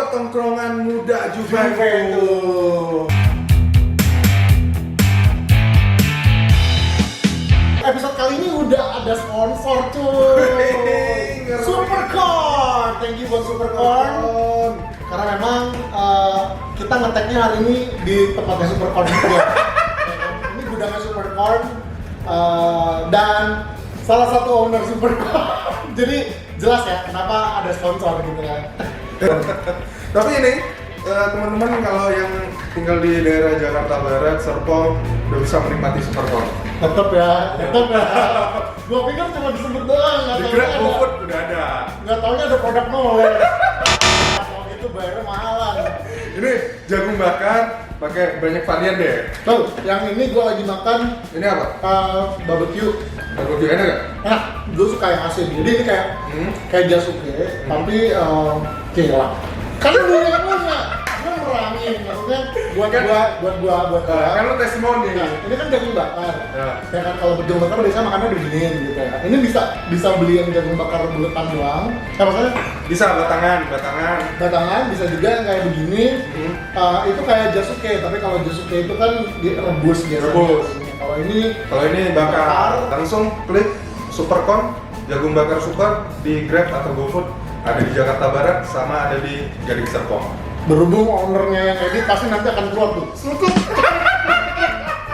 buat tongkrongan muda Juventus. Episode kali ini udah ada sponsor cuy. Supercorn. Thank you buat Supercorn. Karena memang kita ngeteknya hari ini di tempatnya Supercorn juga. Ini gudangnya Supercorn dan salah satu owner Supercorn. Jadi jelas ya kenapa ada sponsor gitu ya. Tapi ini teman-teman kalau yang tinggal di daerah Jakarta Barat, Serpong udah bisa menikmati Supercorn. Tetep ya. Gua pikir cuma disebut doang. Di Grab GoFood udah ada. Nggak taunya ada produk nol. Kalau gitu bayarnya mahalan. Ini jagung bakar pakai banyak varian deh. Tuh, yang ini gua lagi makan Ini apa? barbecue. Barbecue enak gak? Nah, gue suka yang asin. Jadi ini kayak jasuke, tapi kilang. Karena punya, gue merangin, maksudnya buat gua. Kan lu testimoni. Nah, ini kan jagung bakar. Ya. Ya kan kalau jagung bakar biasanya makannya beginian gitu ya. Ini bisa beli yang jagung bakar buletan doang. Maksudnya Bisa batangan. batangan, bisa juga yang kayak begini. Itu kayak jasuke, tapi kalau jasuke itu kan direbus biasanya. Rebus. Kalau ini bakar, langsung klik Supercorn, jagung bakar super di Grab atau GoFood. Ada di Jakarta Barat sama ada di Gading Serpong. berhubung ownernya yang edit pasti nanti akan keluar tuh.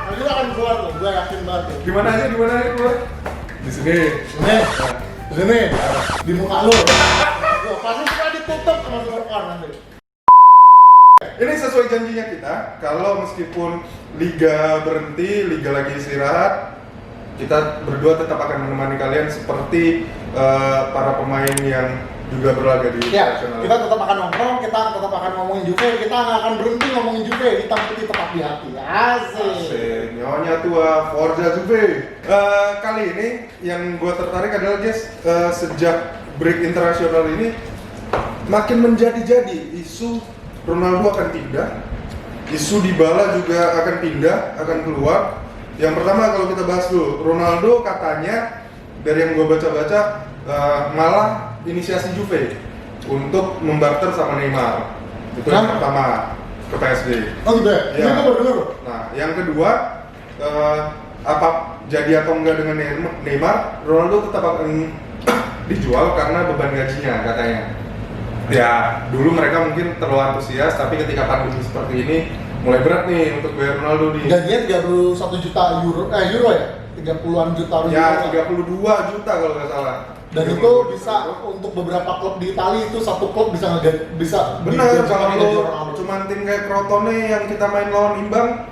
Nanti akan keluar tuh, gue yakin banget tuh. Di mana aja keluar? Di sini. Di sini, di muka lu. Pasti suka ditutup sama Supercorn nanti. Ini sesuai janjinya kita, kalau meskipun liga berhenti, liga lagi istirahat, kita berdua tetap akan menemani kalian seperti para pemain yang juga berlaga di Ya, profesional. kita tetap akan nongkrong, kita tetap akan ngomongin Juve, kita nggak akan berhenti ngomongin Juve, hitam putih tetap di hati. Asik. Asik, nyonya tua, Forza Juve. Kali ini yang gue tertarik adalah guys, sejak break internasional ini makin menjadi-jadi isu Ronaldo akan pindah, isu Dybala juga akan pindah, akan keluar. Yang pertama kalau kita bahas dulu, Ronaldo katanya dari yang gue baca-baca malah inisiasi Juve untuk membarter sama Neymar. Itu yang pertama ke PSG. Oh gitu ya? Ya. Ini gue baru dengar. Nah, yang kedua apa jadi atau enggak dengan Neymar, Ronaldo tetap akan dijual karena beban gajinya katanya. Ya, dulu mereka mungkin terlalu antusias, tapi ketika pandemi seperti ini mulai berat nih untuk bayar Ronaldo di. Gajinya 31 juta euro ya? 30-an juta euro. Ya, 32 juta kalau nggak salah. Dan itu bisa untuk beberapa klub di Italia itu satu klub bisa Benar, digaji kalau Ronaldo. cuma tim kayak Crotone yang kita main lawan imbang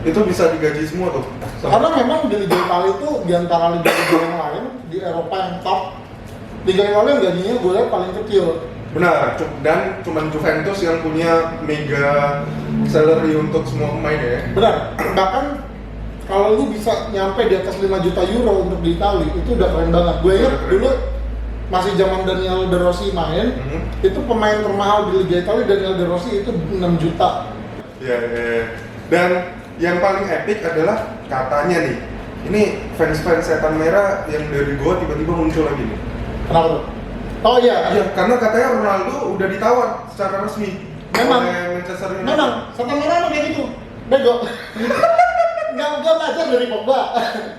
itu bisa digaji semua tuh. Karena memang di Liga Italia itu di antara liga-liga yang lain di Eropa yang top, liga yang lain gajinya gue lihat paling kecil. Benar, dan cuma Juventus yang punya mega salary untuk semua pemain ya. Benar, bahkan kalau lu bisa nyampe di atas 5 juta euro untuk di Italia itu udah keren banget. Gue ingat dulu masih zaman Daniel De Rossi main, itu pemain termahal di Liga Italia Daniel De Rossi itu 6 juta. Ya. Dan yang paling epic adalah katanya nih, ini fans-fans setan merah yang dari Goa tiba-tiba muncul lagi nih. Kenapa tuh? Oh iya, Iya, karena katanya Ronaldo udah ditawar secara resmi Memang. oleh Manchester United. memang setan merah emang kayak gitu. Bego. Nggak belajar dari Pogba.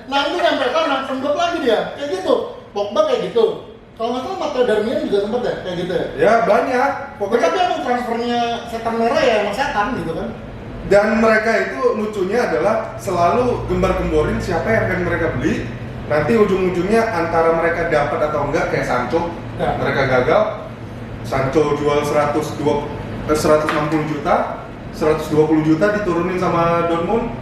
Nanti sampai sana sempet lagi dia kayak gitu. Pogba kayak gitu. Kalau nggak salah Matteo Darmian juga sempet ya kayak gitu ya. Ya banyak, Tapi pokoknya. emang transfernya setan merah ya emang setan gitu kan. Dan mereka itu lucunya adalah selalu gembar-gemborin siapa yang akan mereka beli. Nanti ujung-ujungnya antara mereka dapat atau enggak, kayak Sancho, mereka gagal. Sancho jual 160 juta, 120 juta diturunin sama Dortmund.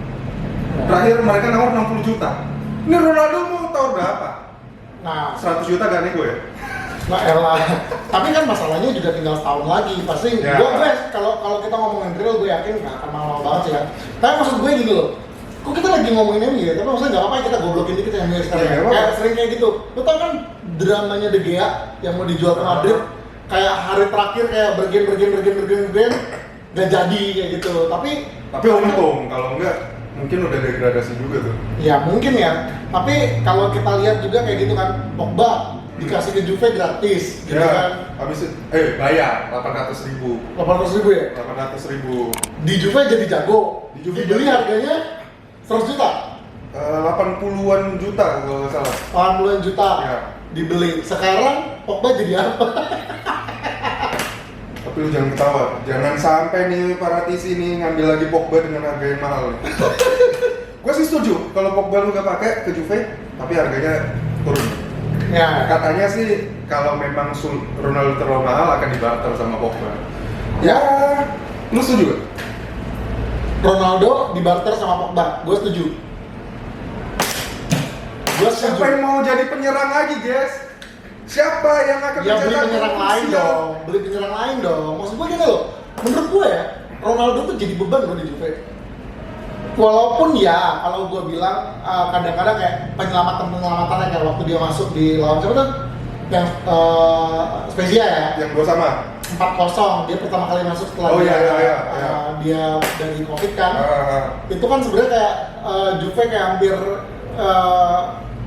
Terakhir mereka nawar 60 juta. Ini Ronaldo mau tawar berapa? Nah, 100 juta gak nego ya? nah elah. Tapi kan masalahnya juga tinggal setahun lagi. Pasti Ya. gue kalau kita ngomongin real gue yakin nggak akan mahal banget sih kan. Tapi maksud gue gini loh. Kok kita lagi ngomongin MU ya? Tapi maksudnya nggak apa-apa kita goblokin dikit yang MU sekarang. Iya, Kayak sering kayak gitu. Lo tau kan dramanya De Gea yang mau dijual ke Madrid? Kayak hari terakhir kayak bergen gak jadi kayak gitu. Tapi untung, kalau enggak mungkin udah degradasi juga tuh. Ya mungkin ya. Tapi kalau kita lihat juga kayak gitu kan, Pogba dikasih ke Juve gratis, gitu kan? Habis itu, bayar 800.000. 800.000 ya? 800.000. Di Juve jadi jago. Di Juve dibeli jago. harganya 100 juta. 80-an juta kalau nggak salah. 80 juta. Ya. Dibeli. Sekarang Pogba jadi apa? Tapi lu jangan ketawa, jangan sampai nih Paratisi ini ngambil lagi Pogba dengan harga yang mahal nih. Gue sih setuju kalau Pogba lu gak pakai ke Juve, tapi harganya turun. Ya. Katanya sih kalau memang Ronaldo terlalu mahal akan dibarter sama Pogba. Ya, lu setuju gak? Ronaldo dibarter sama Pogba, gue setuju. Siapa yang mau jadi penyerang lagi, guys? Siapa yang akan Ya beli mencetak penyerang gol lain krusial? dong, beli penyerang lain dong. Maksud gue gini loh, menurut gue ya, Ronaldo tuh jadi beban loh di Juve. Walaupun ya, kalau gue bilang kadang-kadang kayak penyelamatan-penyelamatannya kayak waktu dia masuk di lawan siapa tuh? Yang Spezia ya, Yang gue sama. 4-0, dia pertama kali masuk setelah Oh, dia, iya. dia dari Covid kan. Ah, Itu kan sebenarnya kayak Juve kayak hampir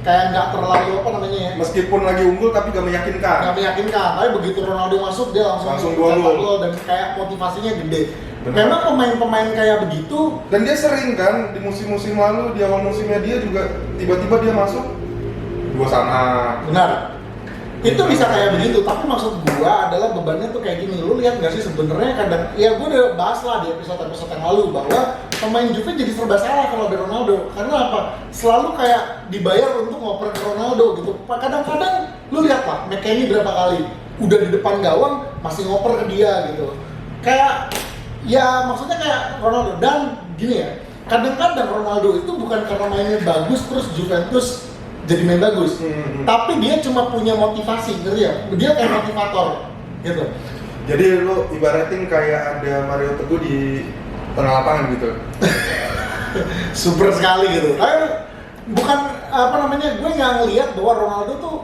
kayak nggak terlalu apa namanya ya, meskipun lagi unggul tapi gak meyakinkan. nggak meyakinkan. Tapi begitu Ronaldo masuk dia langsung dua cetak gol. dan kayak motivasinya gede. Benar. Memang pemain-pemain kayak begitu Dan dia sering kan di musim-musim lalu, di awal musimnya dia juga tiba-tiba dia masuk dua sama. benar. Itu bisa kayak begitu, tapi maksud gua adalah bebannya tuh kayak gini. Lu lihat nggak sih sebenarnya kadang ya gua udah bahas lah di episode-episode yang lalu bahwa pemain Juve jadi serba salah kalau ada Ronaldo. Karena apa? Selalu kayak dibayar untuk ngoper ke Ronaldo gitu. Kadang-kadang lu lihat lah, McKennie berapa kali udah di depan gawang masih ngoper ke dia gitu. Kayak ya maksudnya kayak Ronaldo. Dan gini ya, kadang-kadang Ronaldo itu bukan karena mainnya bagus terus Juventus jadi main bagus, tapi dia cuma punya motivasi, ngerti ya? Dia kayak motivator, gitu. Jadi lu ibaratin kayak ada Mario Teguh di tengah lapangan gitu. Super sekali gitu. Bukan apa namanya, gue nggak ngelihat bahwa Ronaldo tuh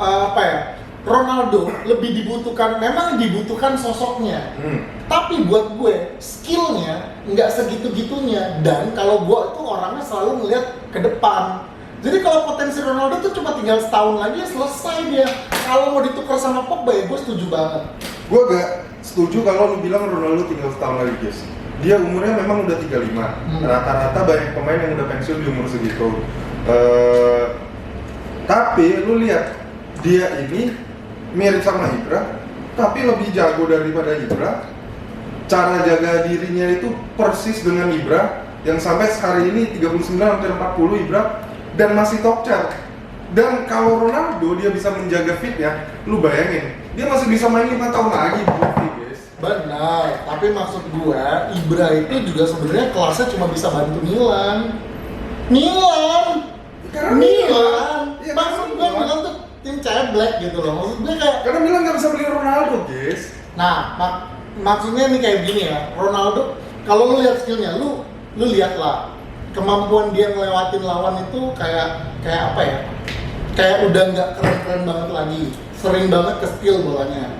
apa ya? Ronaldo lebih dibutuhkan, memang dibutuhkan sosoknya. Tapi buat gue skillnya nggak segitu-gitunya. Dan kalau gue tuh orangnya selalu ngelihat ke depan. Jadi kalau potensi Ronaldo tuh cuma tinggal setahun lagi selesai dia. Kalau mau ditukar sama Pogba ya gue setuju banget. Gue gak setuju kalau lu bilang Ronaldo tinggal setahun lagi, guys. Dia umurnya memang udah 35. Rata-rata banyak pemain yang udah pensiun di umur segitu. Tapi lu lihat, dia ini mirip sama Ibra, tapi lebih jago daripada Ibra. Cara jaga dirinya itu persis dengan Ibra, yang sampai hari ini 39 hampir 40 Ibra dan masih top chart. Dan kalau Ronaldo dia bisa menjaga fitnya, lu bayangin, dia masih bisa main 5 tahun lagi, guys. Benar, tapi maksud gua Ibra itu juga sebenarnya kelasnya cuma bisa bantu Milan. Karena Milan. Iya, Maksud karena gua Milan. Milan tuh tim ceblek gitu loh. Maksud gue kayak Karena Milan nggak bisa beli Ronaldo, guys. nah, maksudnya nih kayak gini ya. Ronaldo kalau lu lihat skillnya, lu lihatlah kemampuan dia ngelewatin lawan itu kayak apa ya? Kayak udah nggak keren-keren banget lagi. Sering banget ke skill bolanya.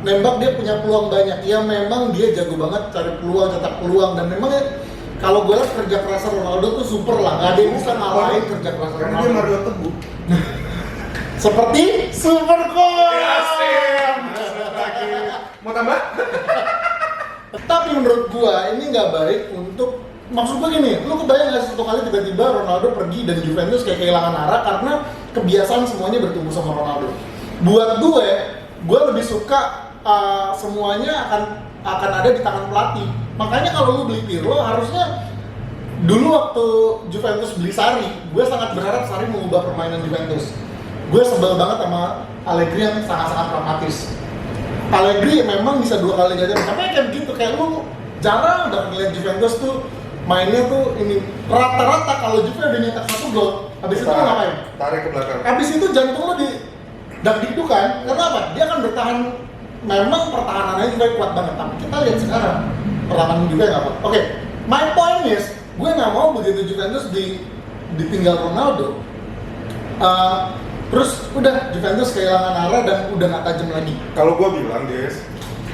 Nembak dia punya peluang banyak. Ya memang dia jago banget cari peluang, cetak peluang dan memang ya, kalau gue lihat kerja keras Ronaldo tuh super lah. Gak ada yang bisa ngalahin kerja keras Karena Ronaldo. dia Mario Teguh. Seperti Super Coin. Mau tambah? Tapi menurut gua ini nggak baik untuk, maksud gua gini, lu kebayang nggak satu kali tiba-tiba Ronaldo pergi dan Juventus kayak kehilangan arah karena kebiasaan semuanya bertumbuh sama Ronaldo. Buat gue lebih suka semuanya akan ada di tangan pelatih. Makanya kalau lu beli Pirlo harusnya dulu waktu Juventus beli Sarri, gue sangat berharap Sarri mengubah permainan Juventus. Gue sebel banget sama Allegri yang sangat-sangat pragmatis. Allegri memang bisa 2 kali gajah, tapi kayak begitu, kayak lu jarang udah ngeliat Juventus tuh mainnya tuh ini rata-rata kalau Juve udah nyetak 1 gol, habis itu lu ngapain? Tarik ke belakang. Habis itu jantung lu di dagdikdu kan? Karena apa? Dia kan bertahan, memang pertahanannya juga kuat banget, tapi kita lihat sekarang pertahanan juga nggak kuat. Oke, my point is, gue nggak mau begitu Juventus ditinggal Ronaldo. Terus udah Juventus kehilangan arah dan udah nggak tajam lagi. Kalau gua bilang, guys,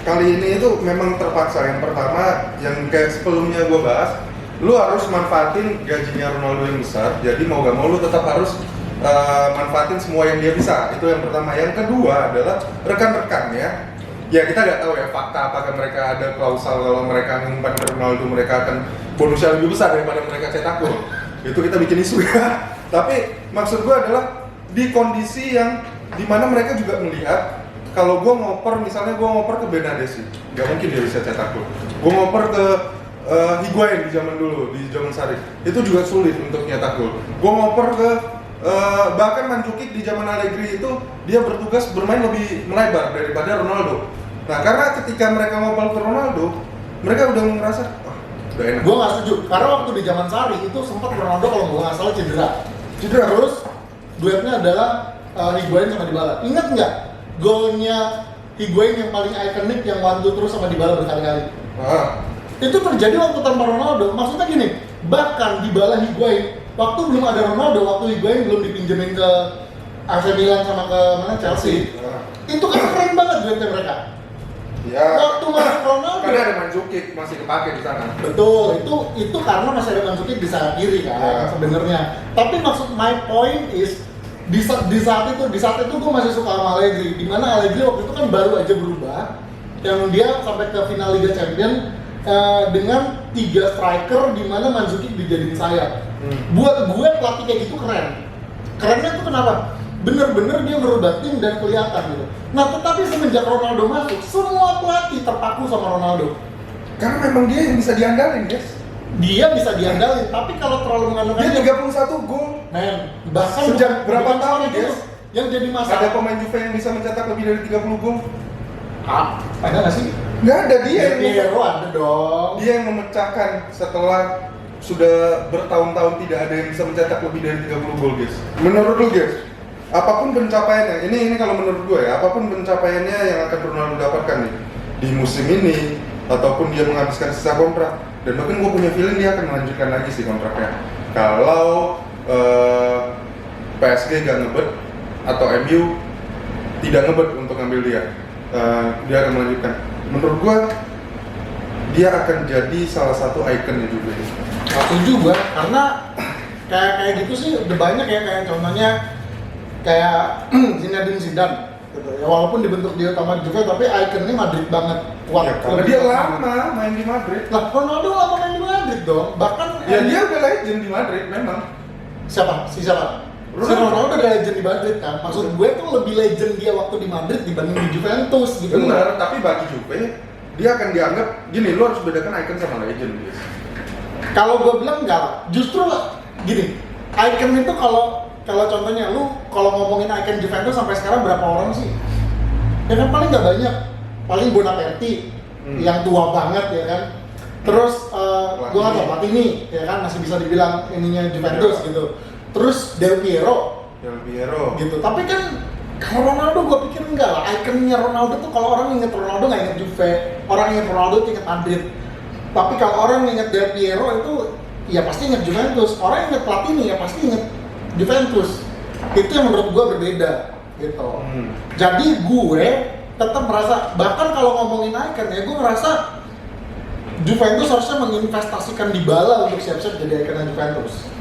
kali ini itu memang terpaksa. Yang pertama, yang kayak sebelumnya gua bahas, lu harus manfaatin gajinya Ronaldo yang besar. Jadi mau gak mau lu tetap harus manfaatin semua yang dia bisa. Itu yang pertama. Yang kedua adalah rekan-rekannya. Ya kita nggak tahu ya fakta apakah mereka ada klausal kalau mereka mengumpan Ronaldo mereka akan bonusnya lebih besar daripada mereka cetak gol. Itu kita bikin isu ya. Tapi maksud gue adalah di kondisi yang dimana mereka juga melihat kalau gue ngoper, misalnya gue ngoper ke Benadesi, nggak mungkin dia bisa cetak gol. Gue ngoper ke Higuain di zaman dulu, di zaman Sarri, itu juga sulit untuk nyetak gol. Gue ngoper ke bahkan Mandzukic di zaman Allegri itu dia bertugas bermain lebih melebar daripada Ronaldo. Nah karena ketika mereka ngoper ke Ronaldo, mereka udah ngerasa, udah enak. Gue nggak setuju, karena waktu di zaman Sarri itu sempat Ronaldo kalau gue nggak salah cedera. Terus duetnya adalah Higuain sama Dybala. Ingat nggak golnya Higuain yang paling ikonik yang wantu terus sama Dybala berkali-kali? Itu terjadi waktu tanpa Ronaldo. Maksudnya gini, bahkan Dybala Higuain waktu belum ada Ronaldo, waktu Higuain belum dipinjemin ke AC Milan sama ke mana Chelsea. Itu kan keren banget duetnya mereka. Ya, waktu masuk Ronaldo karena ada Mandzukic masih kepake di sana. Betul, itu karena masih ada Mandzukic di sayap kiri kan sebenarnya. Tapi maksud my point is di saat itu gue masih suka sama Allegri. Di mana Allegri waktu itu kan baru aja berubah, yang dia sampai ke final Liga Champions dengan 3 striker di mana Mandzukic dijadiin sayap. Buat gue pelatih kayak gitu keren. Kerennya tuh kenapa? Bener-bener dia merubah tim dan kelihatan gitu. Nah tetapi semenjak Ronaldo masuk, semua pelatih terpaku sama Ronaldo. Karena memang dia yang bisa diandalin, guys. Dia bisa diandalin, tapi kalau terlalu mengandalkan dia 31 gol. Men, bahkan sejak berapa tahun, guys? Yang jadi masalah. Ada pemain Juve yang bisa mencetak lebih dari 30 gol? Ada nggak sih? Nggak ada, dia yang Piero ada dong. Dia yang memecahkan setelah sudah bertahun-tahun tidak ada yang bisa mencetak lebih dari 30 gol, guys. Menurut lu, guys, apapun pencapaiannya, ini kalau menurut gue ya, apapun pencapaiannya yang akan Ronaldo dapatkan nih di musim ini, ataupun dia menghabiskan sisa kontrak, dan bahkan gue punya feeling dia akan melanjutkan lagi sih kontraknya. Kalau PSG gak ngebet atau MU tidak ngebet untuk ngambil dia, dia akan melanjutkan. Menurut gue dia akan jadi salah satu ikonnya juga. Setuju gue, karena kayak gitu sih udah banyak ya, kayak contohnya kayak Zinedine Zidane gitu. Ya walaupun dibentuk dia utama juga, tapi ikonnya Madrid banget, kuat. Ya, karena dia lama main di Madrid. Lah Ronaldo lama main di Madrid dong, bahkan ya dia udah legend di Madrid memang. Siapa? Si Ronaldo udah legend di Madrid kan. Maksud gue tuh lebih legend dia waktu di Madrid dibanding di Juventus gitu. Benar, tapi bagi Juve dia akan dianggap gini, lo harus bedakan icon sama legend, guys. Kalau gue bilang enggak, justru gini, icon itu kalau contohnya lu kalau ngomongin icon Juventus sampai sekarang berapa orang sih? Ya kan paling nggak banyak, paling Bonaventura yang tua banget ya kan. Terus gue nggak tahu Platini ya kan masih bisa dibilang ininya Juventus gitu. Terus Del Piero gitu. Tapi kan kalau Ronaldo gue pikir enggak lah, ikonnya Ronaldo tuh kalau orang inget Ronaldo nggak inget Juve, orang inget Ronaldo tuh inget Madrid. Tapi kalau orang inget Del Piero itu ya pasti inget Juventus. Orang inget Platini ya pasti inget Juventus. Itu yang menurut gue berbeda gitu. Jadi gue tetap merasa, bahkan kalau ngomongin icon ya gue ngerasa Juventus harusnya menginvestasikan Dybala untuk siap-siap jadi ikonnya Juventus.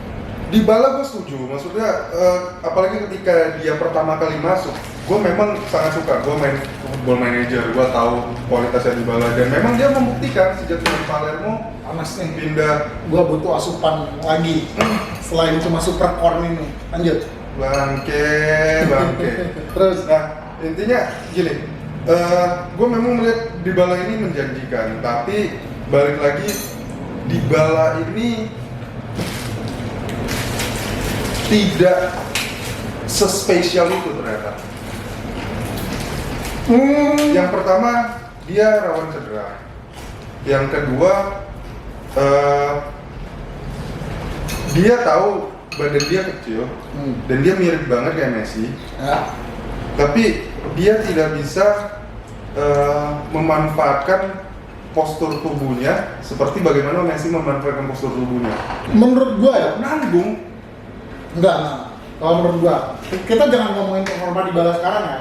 Dybala gue setuju, maksudnya apalagi ketika dia pertama kali masuk, gue memang sangat suka, gue main football manager, gue tahu kualitasnya Dybala dan memang dia membuktikan sejak dari Palermo panas nih, pindah. Gue butuh asupan lagi selain cuma super corn ini. Lanjut. Bangke. Terus, nah intinya gini, gue memang melihat Dybala ini menjanjikan, tapi balik lagi Dybala ini tidak sespesial itu ternyata. Yang pertama dia rawan cedera. Yang kedua dia tahu badan dia kecil dan dia mirip banget kayak Messi. Tapi dia tidak bisa memanfaatkan postur tubuhnya seperti bagaimana Messi memanfaatkan postur tubuhnya. Menurut gua ya, nanggung. Enggak. Kalau menurut gua, kita jangan ngomongin performa Dybala sekarang ya.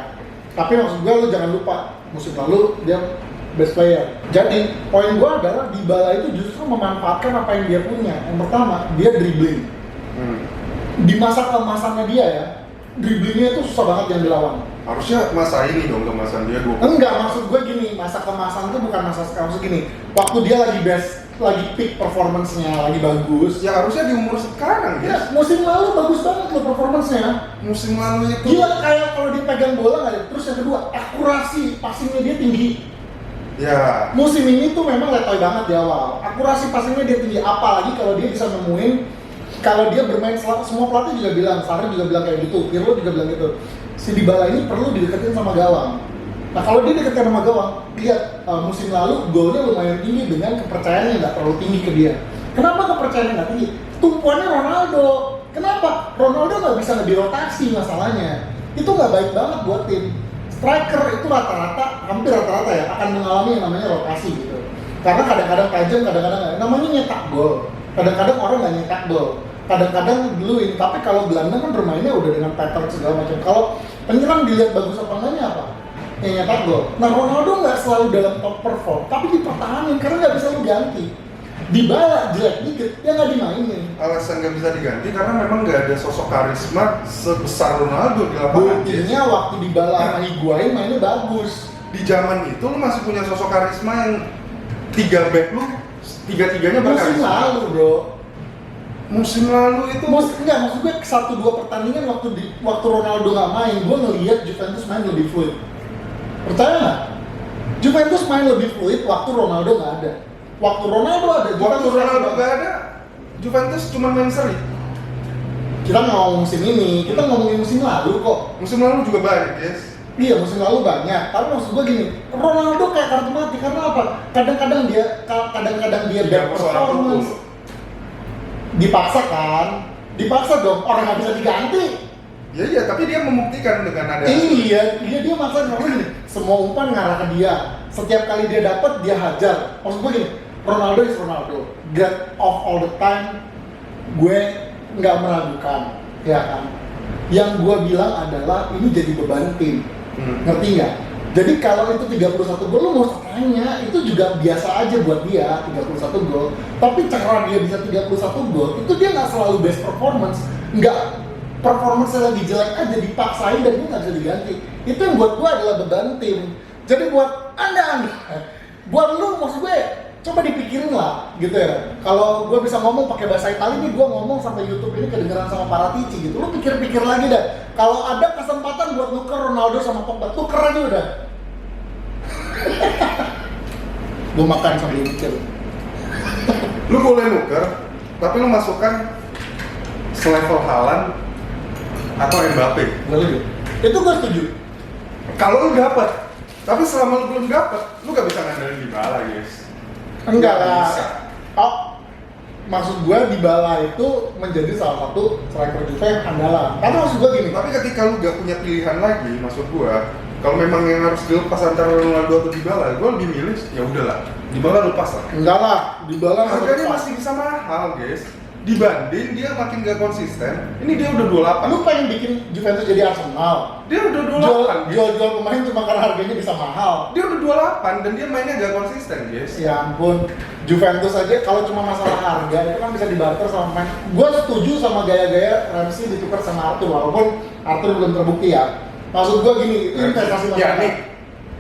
Tapi maksud gua lu jangan lupa musim lalu dia best player. Jadi poin gua adalah Dybala itu justru memanfaatkan apa yang dia punya. Yang pertama, dia dribbling. di masa keemasannya dia ya, dribblingnya itu susah banget yang dilawan. Harusnya masa ini dong kemasan dia 20. Enggak, maksud gue gini, masa kemasan itu bukan masa sekarang, maksud gini, waktu dia lagi best, lagi peak performance-nya, lagi bagus. Ya harusnya di umur sekarang Ya, ya. musim lalu bagus banget loh performance-nya. Musim lalu itu. Gila, kayak kalau dia pegang bola nggak ada. Terus yang kedua, akurasi passingnya dia tinggi. Ya. Musim ini tuh memang letoy banget di awal. Akurasi passingnya dia tinggi, apalagi kalau dia bisa nemuin, kalau dia bermain semua pelatih juga bilang, Sarri juga bilang kayak gitu, Pirlo juga bilang gitu. Si Dybala ini perlu dideketin sama gawang. Nah kalau dia deketin sama gawang, lihat musim lalu golnya lumayan tinggi dengan kepercayaan yang nggak terlalu tinggi ke dia. Kenapa kepercayaannya nggak tinggi? Tumpuannya Ronaldo. Kenapa? Ronaldo nggak bisa dirotasi masalahnya. Itu nggak baik banget buat tim. Striker itu rata-rata, hampir rata-rata ya, akan mengalami yang namanya rotasi gitu. Karena kadang-kadang tajam, kadang-kadang nggak. Namanya nyetak gol. Kadang-kadang orang nggak nyetak gol. Kadang-kadang duluin, tapi kalau Belanda kan bermainnya udah dengan pattern segala macam. Kalau penyerang dilihat bagus apa enggaknya apa? Yang nyetak gol. Nah Ronaldo nggak selalu dalam top perform, tapi dipertahanin karena nggak bisa lu ganti. Dybala jelek dikit, ya nggak dimainin. Alasan nggak bisa diganti karena memang nggak ada sosok karisma sebesar Ronaldo di lapangan. Buktinya waktu Dybala sama Higuain mainnya bagus. Di zaman itu lu masih punya sosok karisma yang 3 back lu, tiga-tiganya Musim berkarisma. lalu bro. Musim lalu itu Enggak, maksud gue 1-2 pertandingan waktu Ronaldo nggak main, gue ngelihat Juventus main lebih fluid. Percaya nggak? Juventus main lebih fluid waktu Ronaldo nggak ada. Waktu Ronaldo ada, waktu Ronaldo nggak ada, Juventus cuma main seri. Kita nggak ngomong musim ini, kita ngomongin musim lalu kok. Musim lalu juga banyak, guys. Iya, musim lalu banyak. Tapi maksud gue gini, Ronaldo kayak kartu mati karena apa? Kadang-kadang dia bad performance. Dipaksa dong, orang nggak bisa diganti. Iya, tapi dia membuktikan dengan ada. Iya, dia maksa ngomong gini, semua umpan ngarah ke dia. Setiap kali dia dapat, dia hajar. Maksud gue gini, Ronaldo is Ronaldo. Great of all the time, gue nggak meragukan, ya kan? Yang gue bilang adalah ini jadi beban tim, ngerti nggak? Jadi kalau itu 31 gol, lu mau tanya, itu juga biasa aja buat dia, 31 gol. Tapi cara dia bisa 31 gol, itu dia nggak selalu best performance. Nggak, performance lagi jelek aja dipaksain dan dia nggak bisa diganti. Itu yang buat gue adalah beban tim. Jadi buat anda, buat lu maksud gue, coba dipikirin lah, gitu ya. Kalau gue bisa ngomong pakai bahasa Italia nih, gue ngomong sampai YouTube ini kedengeran sama Paratici gitu. Lu pikir-pikir lagi dah. Kalau ada kesempatan buat nuker Ronaldo sama Pogba, tuker aja udah. Gue makan sambil mikir. Lu boleh nuker, tapi lu masukkan selevel Haaland atau Mbappe. Boleh. Itu gue setuju. Kalau lu dapat, tapi selama lu belum dapat, lu gak bisa ngandelin Dybala, guys. Enggak Nggak lah. bisa. Oh, maksud gue Dybala itu menjadi salah satu striker Juve yang andalan. Tapi maksud gue gini, Tapi ketika lu gak punya pilihan lagi, maksud gua, kalau memang yang harus dilepas antara Ronaldo atau Dybala, gua lebih milih ya udahlah, Dybala lepas lah. enggak lah, Dybala Harganya masih bisa mahal, guys. Dibanding dia makin gak konsisten, ini dia udah 28. Lu pengen bikin Juventus jadi Arsenal? Dia udah 28, guys. Jual pemain cuma karena harganya bisa mahal. Dia udah 28 dan dia mainnya gak konsisten, guys. Ya ampun, Juventus aja kalau cuma masalah harga itu kan bisa dibarter sama pemain. Gua setuju sama gaya-gaya Ramsey ditukar sama Arthur, walaupun Arthur belum terbukti ya. Maksud gua gini, itu investasi Pjanic.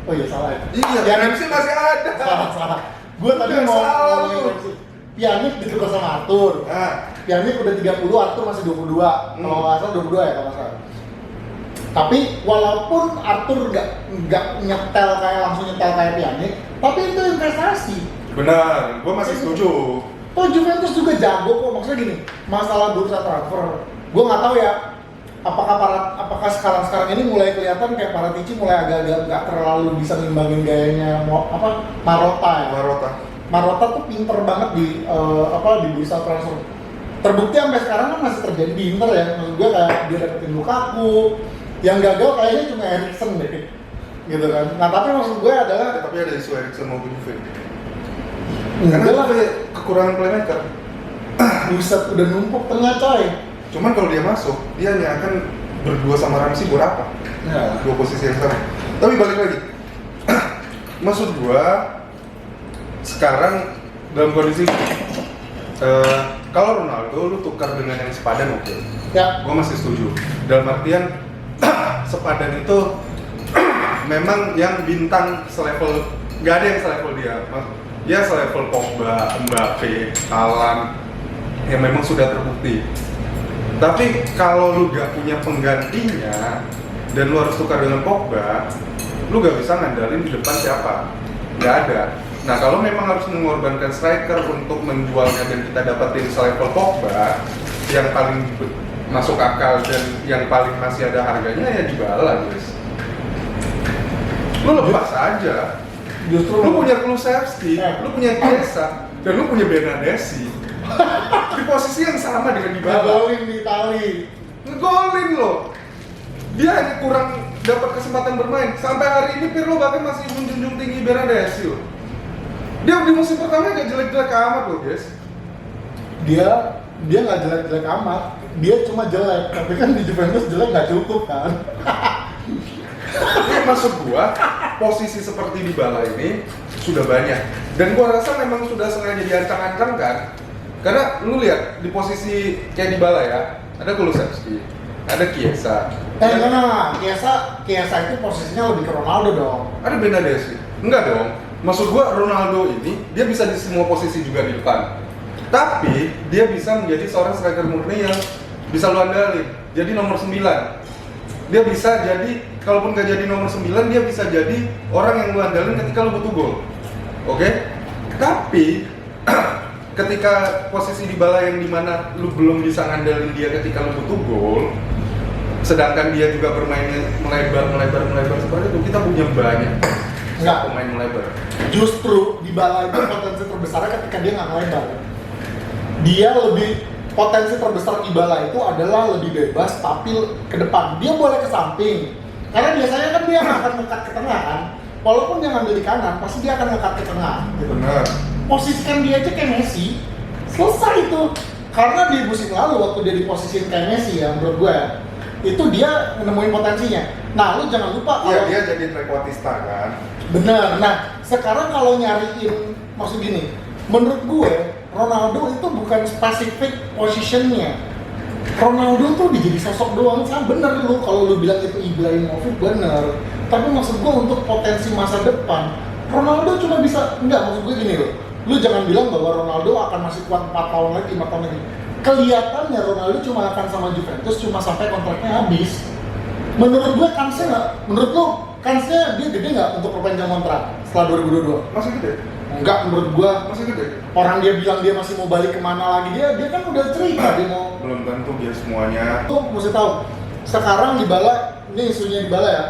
Oh iya salah ya. Iya, Ramsey masih ada. Salah. Gua tadi Udah mau salah ngomongin lu. Ramsey. Pjanic ditukar sama Arthur. Nah, Pjanic udah 30, Arthur masih 22. Kalau nggak salah 22 ya kalau nggak salah. Tapi walaupun Arthur nggak nyetel langsung nyetel kayak Pjanic, tapi itu investasi. benar, gua masih setuju. Oh Juventus juga jago kok, maksudnya gini, masalah bursa transfer, gue nggak tahu ya, apakah sekarang ini mulai kelihatan kayak Paratici mulai agak-agak nggak terlalu bisa ngimbangin gayanya Marotta ya. Marotta tuh pinter banget di bursa transfer. Terbukti sampai sekarang kan masih terjadi di Inter ya, maksud gue kayak dia dapetin Lukaku, yang gagal kayaknya cuma Eriksen deh, gitu kan. Nah tapi maksud gue adalah Tapi ada isu Eriksen mau Juve. enggak Karena lah, Juve kekurangan playmaker. buset udah numpuk tengah coy. Cuman kalau dia masuk, dia hanya akan berdua sama Ramsey buat apa? Ya. Dua posisi yang sama. Tapi balik lagi, maksud gua sekarang dalam kondisi kalau Ronaldo lu tukar dengan yang sepadan oke. Ya. Gue masih setuju. Dalam artian sepadan itu memang yang bintang selevel, nggak ada yang selevel dia. Dia selevel Pogba, Mbappe, Haaland yang memang sudah terbukti. Tapi kalau lu gak punya penggantinya dan lu harus tukar dengan Pogba, lu gak bisa ngandalin di depan siapa. Nggak ada. Nah kalau memang harus mengorbankan striker untuk menjualnya dan kita dapetin selevel Pogba yang paling masuk akal dan yang paling masih ada harganya, ya Dybala guys. Lu lepas aja. Justru Lu punya Kulusevski, lu punya Chiesa, dan lu punya Bernadeschi di posisi yang sama dengan Dybala. ngegolin di Itali. Ngegolin loh. Dia hanya kurang dapat kesempatan bermain. Sampai hari ini Pirlo bahkan masih menjunjung tinggi Bernadeschi loh. Dia di musim pertama gak jelek-jelek amat loh guys. Dia nggak jelek-jelek amat. Dia cuma jelek. Tapi kan di Juventus jelek nggak cukup kan. Ini maksud gua, posisi seperti Dybala ini sudah banyak. Dan gua rasa memang sudah sengaja diancang-ancangkan. Karena lu lihat di posisi kayak Dybala ya, ada Kulusevski, ada Chiesa. Enggak, Chiesa itu posisinya lebih ke Ronaldo dong. Ada Bernadeschi. Enggak dong. Maksud gua Ronaldo ini dia bisa di semua posisi juga di depan. Tapi dia bisa menjadi seorang striker murni yang bisa lu andalin. Jadi nomor 9. Dia bisa jadi, kalaupun gak jadi nomor 9, dia bisa jadi orang yang lu andalin ketika lu butuh gol. Oke? Tapi ketika posisi Dybala yang dimana lu belum bisa ngandalin dia ketika lu butuh gol, sedangkan dia juga bermainnya melebar seperti itu, kita punya banyak pemain melebar. Justru Dybala itu potensi terbesarnya ketika dia nggak melebar. Dia lebih, potensi terbesar Dybala itu adalah lebih bebas tapi ke depan. Dia boleh ke samping. Karena biasanya kan dia akan ngekat ke tengah kan. Walaupun dia ngambil di kanan, pasti dia akan ngekat ke tengah gitu. Benar. Posisikan dia aja kayak Messi, selesai itu. Karena di musim lalu waktu dia diposisikan kayak Messi ya, menurut gue itu dia menemuin potensinya. Nah, lu jangan lupa Iya, kalau dia jadi trequartista kan. bener. Nah, sekarang kalau nyariin, maksud gini, menurut gue Ronaldo itu bukan spesifik positionnya. Ronaldo tuh jadi sosok doang. Sama bener lu kalau lu bilang itu Ibrahimovic, bener. Tapi maksud gue untuk potensi masa depan, Ronaldo cuma bisa, enggak, maksud gue gini loh. Lu jangan bilang bahwa Ronaldo akan masih kuat 4 tahun lagi, 5 tahun lagi. Kelihatannya Ronaldo cuma akan sama Juventus cuma sampai kontraknya habis. Menurut gue kansnya nggak? Menurut lu kansnya dia gede nggak untuk perpanjang kontrak setelah 2022? Masih gede. Enggak, menurut gue Masih gede. orang dia bilang dia masih mau balik kemana lagi, dia kan udah cerita dia mau. Belum tentu dia semuanya. Tuh mesti tahu. Sekarang Dybala, ini isunya Dybala ya.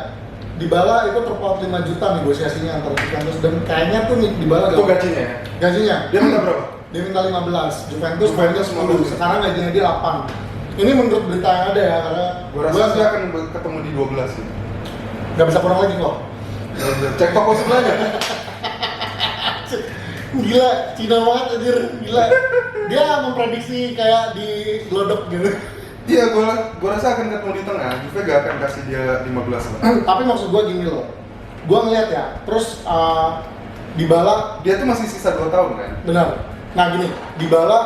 Dybala itu terpaut 5 juta negosiasinya antara Juventus dan kayaknya tuh nih Dybala Itu gajinya ya? gajinya. Dia minta berapa? Dia minta 15, Juventus Juventus 10, sekarang gajinya dia 8. Ini menurut berita yang ada ya, karena Gua rasa dia akan ketemu di 12 sih. nggak bisa kurang lagi kok. Cek toko sebelahnya. Gila, Cina banget anjir, gila. Dia memprediksi kayak di glodok gitu. Iya, gua rasa akan ketemu di tengah. Juve gak akan kasih dia 15 lah. Tapi maksud gua gini loh, gua ngeliat ya, terus Dybala, Dia tuh masih sisa 2 tahun kan? benar. Nah gini, Dybala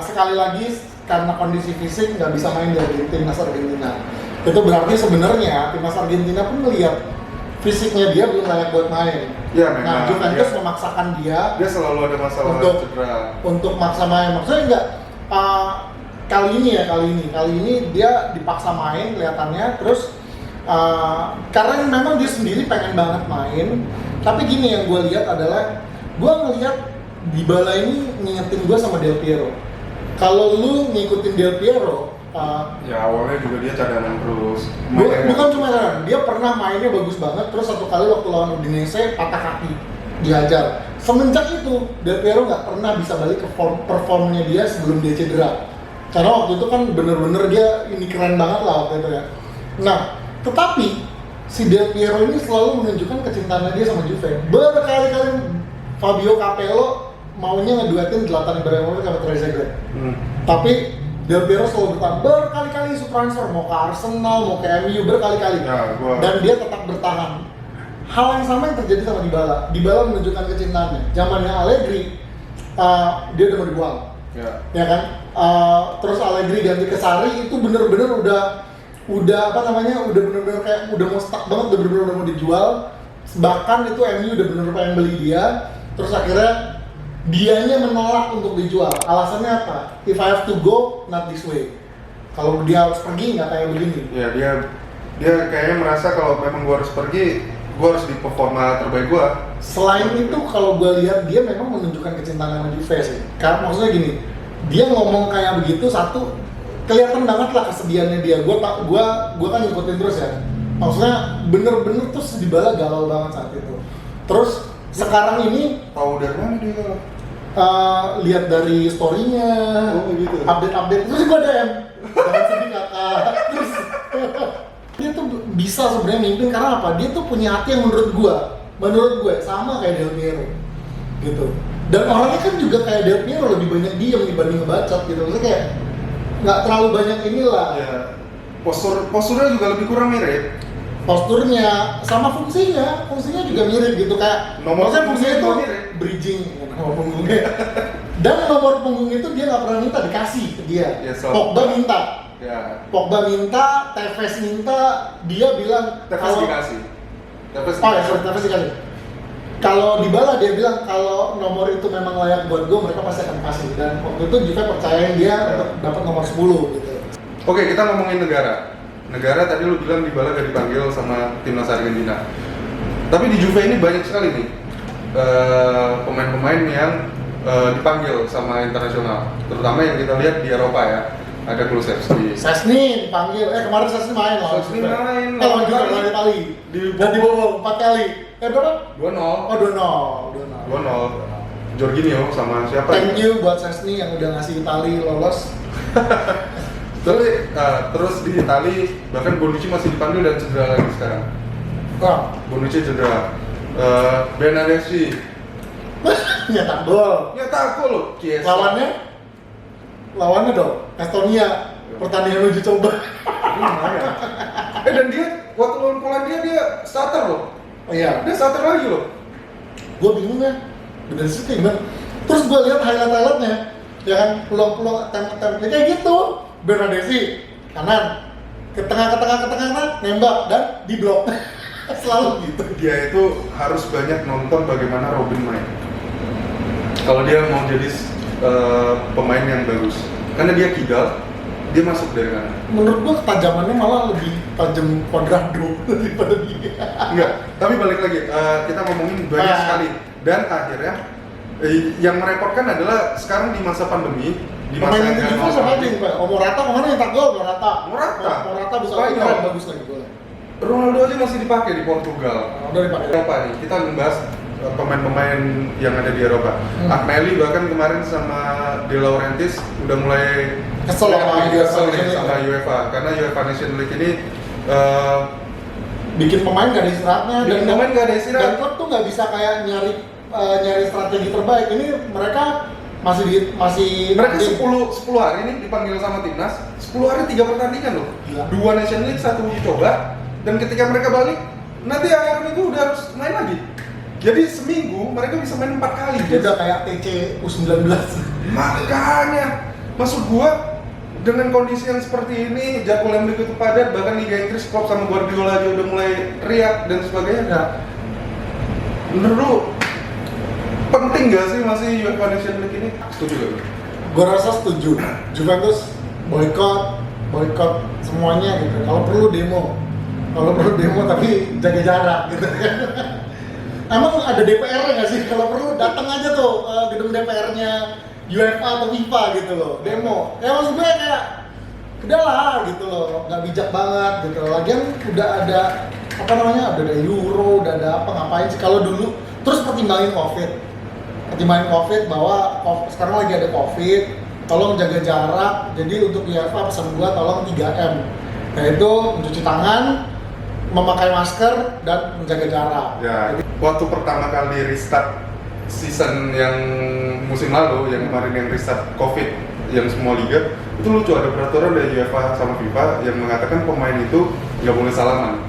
sekali lagi karena kondisi fisik nggak bisa main di timnas Argentina. Itu berarti sebenarnya timnas Argentina pun melihat fisiknya dia belum layak buat main. Ya memang. Nah, Juventus memaksakan dia Dia selalu ada masalah cedera. untuk maksa main. Maksudnya enggak kali ini dia dipaksa main kelihatannya. Terus karena memang dia sendiri pengen banget main. Tapi gini yang gue lihat adalah gue ngelihat Dybala ini ngingetin gue sama Del Piero. Kalau lu ngikutin Del Piero, Ya awalnya juga dia cadangan terus. bukan cuma cadangan, dia pernah mainnya bagus banget. Terus satu kali waktu lawan Udinese patah kaki, dihajar. Semenjak itu Del Piero nggak pernah bisa balik ke performnya dia sebelum dia cedera. Karena waktu itu kan bener-bener dia ini keren banget lah waktu itu ya. Nah, tetapi si Del Piero ini selalu menunjukkan kecintaannya dia sama Juve. Berkali-kali Fabio Capello maunya ngeduetin Zlatan Ibrahimovic sama Trezeguet. Tapi Del Piero selalu bertahan, berkali-kali isu transfer, mau ke Arsenal, mau ke MU, berkali-kali. Ya, Dan dia tetap bertahan. Hal yang sama yang terjadi sama Dybala. Dybala menunjukkan kecintaannya. Zamannya Allegri, dia udah mau dibuang. Ya. Ya kan? terus Allegri ganti ke Sarri itu bener-bener udah apa namanya, udah bener-bener kayak udah mau stuck banget, udah bener-bener udah mau dijual. Bahkan itu MU udah bener-bener pengen beli dia, terus akhirnya dianya menolak untuk dijual. Alasannya apa? If I have to go, not this way. Kalau dia harus pergi nggak kayak begini. Ya dia kayaknya merasa kalau memang gua harus pergi, gua harus di performa terbaik gua. Selain itu kalau gue lihat dia memang menunjukkan kecintaan sama Juve sih. Karena maksudnya gini, dia ngomong kayak begitu, satu kelihatan banget lah kesedihannya dia. Gue kan ngikutin terus ya. Maksudnya bener-bener tuh Dybala galau banget saat itu. Terus sekarang ini Tahu dari mana dia kalau? lihat dari story-nya, gitu. update-update, terus gue DM, jangan sedih kakak. Terus dia tuh bisa sebenarnya mimpin karena apa? Dia tuh punya hati yang menurut gue sama kayak Del Piero gitu. Dan orangnya kan juga kayak Del Piero, lebih banyak diem dibanding ngebacot gitu. Maksudnya kayak nggak terlalu banyak inilah. Ya, posturnya juga lebih kurang mirip. Posturnya sama fungsinya juga mirip gitu, kayak maksudnya fungsinya itu mirip. bridging nomor punggungnya. Dan nomor punggung itu dia nggak pernah minta, dikasih ke dia. Ya, Pogba minta. Ya. Pogba minta, Tevez minta, dia bilang Tevez dikasih. Tevez dikasih. Kalau Dybala dia bilang kalau nomor itu memang layak buat gue, mereka pasti akan kasih. Dan waktu itu Juve percayain dia untuk dapat nomor 10 gitu. Oke, kita ngomongin negara. Negara tadi lu bilang Dybala gak dipanggil sama timnas Argentina. Tapi di Juve ini banyak sekali nih pemain-pemain yang dipanggil sama internasional. Terutama yang kita lihat di Eropa ya. Ada Kulusevski. Szczęsny dipanggil, kemarin Szczęsny main lawan Szczęsny main lawan Itali. Dan dibobol 4 kali. Berapa? 2-0. Oh 2-0. Jorginho sama siapa? Thank you buat Szczęsny yang udah ngasih Itali lolos. Terus di Itali bahkan Bonucci masih dipanggil dan cedera lagi sekarang. Bonucci cedera. Bernardeschi nyetak gol. Nyetak gol loh. Lawannya dong, Estonia. Pertandingan uji coba. Dan dia waktu lawan Polandia dia starter loh. Oh iya. Dia starter lagi loh. Gue bingung ya, bener sih gimana. Terus gue lihat highlight-highlightnya, ya kan, peluang-peluang template kayak gitu. Bernardeschi kanan, ke tengah, nembak dan diblok. Selalu gitu. Dia itu harus banyak nonton bagaimana Robin main. Kalau dia mau jadi pemain yang bagus, karena dia kidal, dia masuk dari kanan. Menurut gua ketajamannya malah lebih tajam Cuadrado daripada dia. Enggak, tapi balik lagi, kita ngomongin banyak sekali. Dan akhirnya yang merepotkan adalah sekarang di masa pandemi, di masa yang itu sama aja nih Pak. Morata kemana yang tak gol? Morata bisa bagus lagi golnya. Ronaldo aja masih dipakai di Portugal. Udah dipakai. Eropa nih, kita membahas pemain-pemain yang ada di Eropa. Agnelli bahkan kemarin sama De Laurentiis udah mulai kesel sama UEFA karena UEFA Nation League ini bikin pemain gak ada istirahatnya. Dan klub tuh nggak bisa kayak nyari strategi terbaik. Ini mereka masih mereka 10 hari nih dipanggil sama timnas, 10 hari 3 pertandingan loh. Gila. 2 Nation League, 1 uji coba. Dan ketika mereka balik, nanti akhir minggu udah harus main lagi. Jadi seminggu mereka bisa main 4 kali. Itu udah kayak TC U19. Makanya, maksud gua dengan kondisi yang seperti ini, jadwal yang begitu padat, bahkan Liga Inggris Klopp sama Guardiola aja udah mulai riak dan sebagainya. Nah, menurut lu penting gak sih masih UEFA Nation League ini? Setuju gak? Gua rasa setuju. Juventus boykot semuanya gitu. Kalau perlu demo tapi jaga jarak gitu kan. Emang ada DPR-nya nggak sih? Kalau perlu datang aja tuh gedung DPR-nya UEFA atau FIFA gitu loh, demo. Ya maksud gue kayak udahlah gitu loh, nggak bijak banget gitu. Lagian udah ada apa namanya, udah ada Euro, udah ada apa, ngapain sih kalau dulu. Terus pertimbangin COVID bahwa sekarang lagi ada COVID, tolong jaga jarak. Jadi untuk UEFA pesan gua tolong 3M, yaitu mencuci tangan, memakai masker, dan menjaga jarak. Ya, waktu pertama kali restart season yang musim lalu, yang kemarin yang restart COVID, yang semua liga, itu lucu, ada peraturan dari UEFA sama FIFA yang mengatakan pemain itu nggak boleh salaman.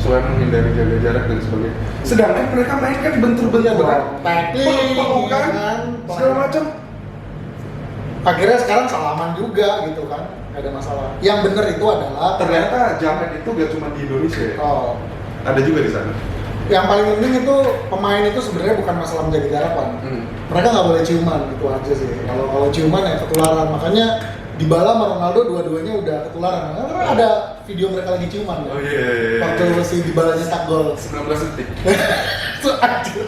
Soalnya menghindari jaga jarak dan sebagainya. Sedangkan mereka main kan bentur-benturan, pelukan, segala macam. Akhirnya sekarang salaman juga gitu kan, nggak ada masalah. Yang bener itu adalah Ternyata jamet itu gak cuma di Indonesia ya? oh, Ada juga di sana. yang paling penting itu pemain itu sebenarnya bukan masalah menjaga jarak kan. Mereka nggak boleh ciuman, itu aja sih. Kalau ciuman ya ketularan. Makanya Dybala sama Ronaldo dua-duanya udah ketularan. Karena ada video mereka lagi ciuman ya. Oh iya. Waktu si Dybala nyetak gol. 19 detik. Itu anjir.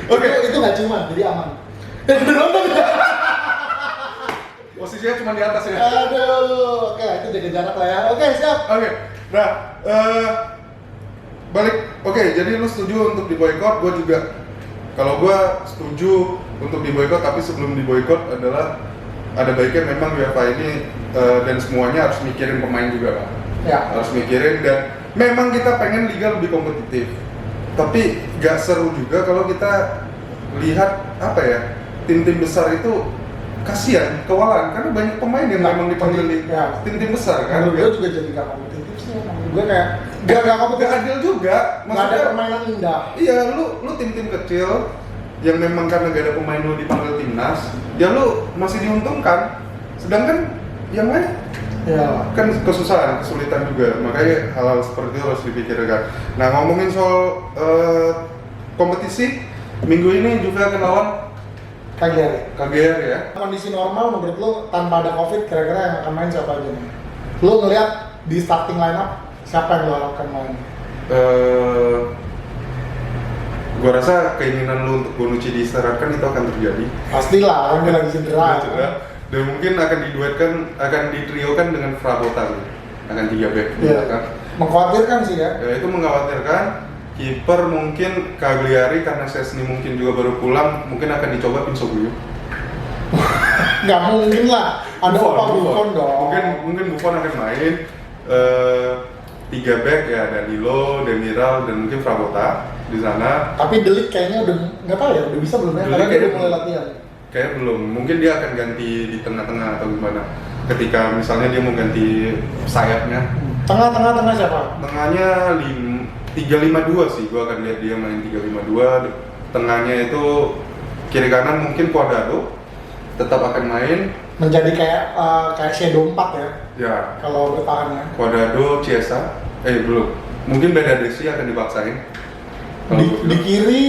Oke. Itu nggak ciuman, jadi aman. Udah nonton ya? Posisinya cuma di atas ya. Aduh, oke itu jaga jarak lah ya. Oke siap. Oke. Nah, balik. Oke, jadi lu setuju untuk diboykot, gue juga. Kalau gue setuju untuk diboykot, tapi sebelum diboykot adalah ada baiknya memang UEFA ini dan semuanya harus mikirin pemain juga kan. Ya. Harus mikirin dan memang kita pengen liga lebih kompetitif. Tapi gak seru juga kalau kita lihat apa ya, tim-tim besar itu kasihan, kewalahan karena banyak pemain yang memang dipanggil di tim-tim besar kan. Menurut gue juga jadi gak kompetitif sih. Menurut gue kayak gak kompetitif. Gak adil juga. Gak ada permainan indah. Iya, lu tim-tim kecil yang memang karena gak ada pemain lu dipanggil timnas, ya lu masih diuntungkan. Sedangkan yang lain Ya. kan kesulitan juga. Makanya hal-hal seperti itu harus dipikirkan. Nah, ngomongin soal kompetisi, minggu ini Juve akan lawan KGR ya. Kondisi normal menurut lo tanpa ada COVID kira-kira yang akan main siapa aja nih? Lo ngeliat di starting lineup siapa yang lo akan main? Gua rasa keinginan lu untuk Bonucci diistirahatkan itu akan terjadi. Pastilah, orang dia lagi cedera. Dan mungkin akan diduetkan, akan ditriokan dengan Frabotta nih. Akan 3 back Iya. kan. Mengkhawatirkan sih ya. Ya, itu mengkhawatirkan. Kiper mungkin Cagliari karena Szczesny mungkin juga baru pulang, mungkin akan dicoba Pinso Guyu. Nggak mungkin lah, ada Buffon dong. Mungkin Buffon akan main. 3 back ya, Danilo, Demiral dan mungkin Frabotta di sana. Tapi Delik kayaknya udah nggak tahu ya, udah bisa belum ya? Delik Karena dia kayaknya udah mulai latihan. Kayak belum, mungkin dia akan ganti di tengah-tengah atau gimana. Ketika misalnya dia mau ganti sayapnya. Tengah siapa? Tengahnya 3-5-2 sih, gua akan lihat dia main 3-5-2. Tengahnya itu kiri kanan mungkin Cuadrado tetap akan main. Menjadi kayak Shadow 4 ya. Ya, Kalau bertahan ya. Cuadrado, Chiesa, belum. Mungkin Benadesi akan dipaksain. Kalau gua Di bilang. kiri,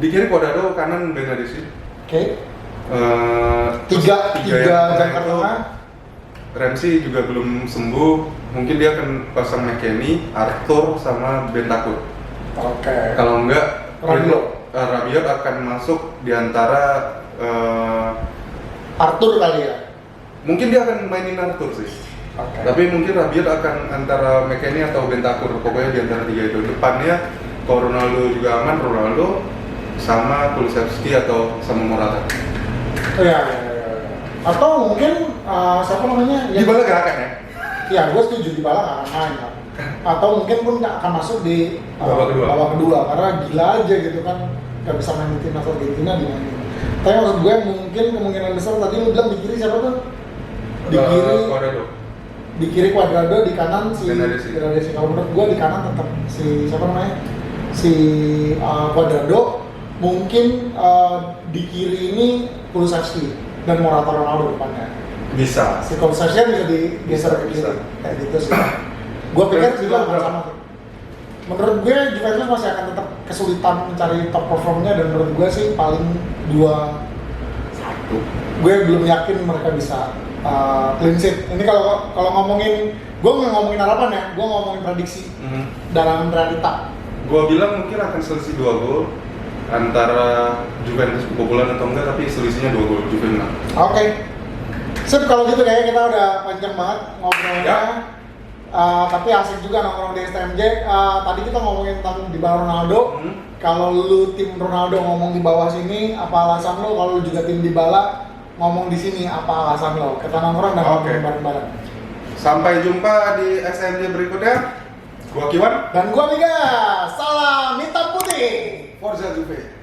Di kiri Cuadrado, kanan Benadesi. oke. Tiga jangkar itu tengah. Ramsey juga belum sembuh, mungkin dia akan pasang McKennie, Arthur sama Bentancur. Oke. Kalau enggak, Rabiot. Rabiot akan masuk di antara Arthur kali ya. mungkin dia akan mainin Arthur sih. Oke. Tapi mungkin Rabiot akan antara McKennie atau Bentancur, pokoknya di antara 3 itu. Depannya kalau Ronaldo juga aman, Ronaldo sama Kulusevski atau sama Morata. Ya. Atau mungkin siapa namanya? Dybala gak akan ya? Ya, gue setuju Dybala nggak akan main kan. Atau mungkin pun nggak akan masuk di Babak kedua karena gila aja gitu kan, nggak bisa main di timnas Argentina dimainin. Tapi maksud gue mungkin kemungkinan besar tadi lu bilang di kiri siapa tuh? Di kiri Cuadrado. Di kiri Cuadrado, di kanan si Benadesi. Kalau menurut gue di kanan tetap si siapa namanya? Si Cuadrado. Mungkin di kiri ini Kulusevski dan Morata Ronaldo depannya. Bisa. Si Kulusevski bisa digeser ke kiri. Kayak gitu sih. Gue pikir juga akan sama sih. Menurut gue Juventus masih akan tetap kesulitan mencari top performnya dan menurut gue sih paling 2-1. Gue belum yakin mereka bisa clean sheet. Ini kalau ngomongin, gue nggak ngomongin harapan ya, gue ngomongin prediksi dalam realita. Gue bilang mungkin akan selisih 2 gol antara Juventus kebobolan atau enggak, tapi selisihnya 2 gol Juve menang. Oke. Sip, kalau gitu kayaknya kita udah panjang banget ngobrolnya. Ya. Tapi asik juga nongkrong di STMJ. Tadi kita ngomongin tentang di bawah Ronaldo. Kalau lu tim Ronaldo ngomong di bawah sini, apa alasan lu? Kalau lu juga tim Dybala ngomong di sini, apa alasan lo? Kita nongkrong dan ngomong bareng-bareng. Sampai jumpa di SMJ berikutnya. Gua Kiwan Dan gua Miga. Salam hitam putih. Forza Juve.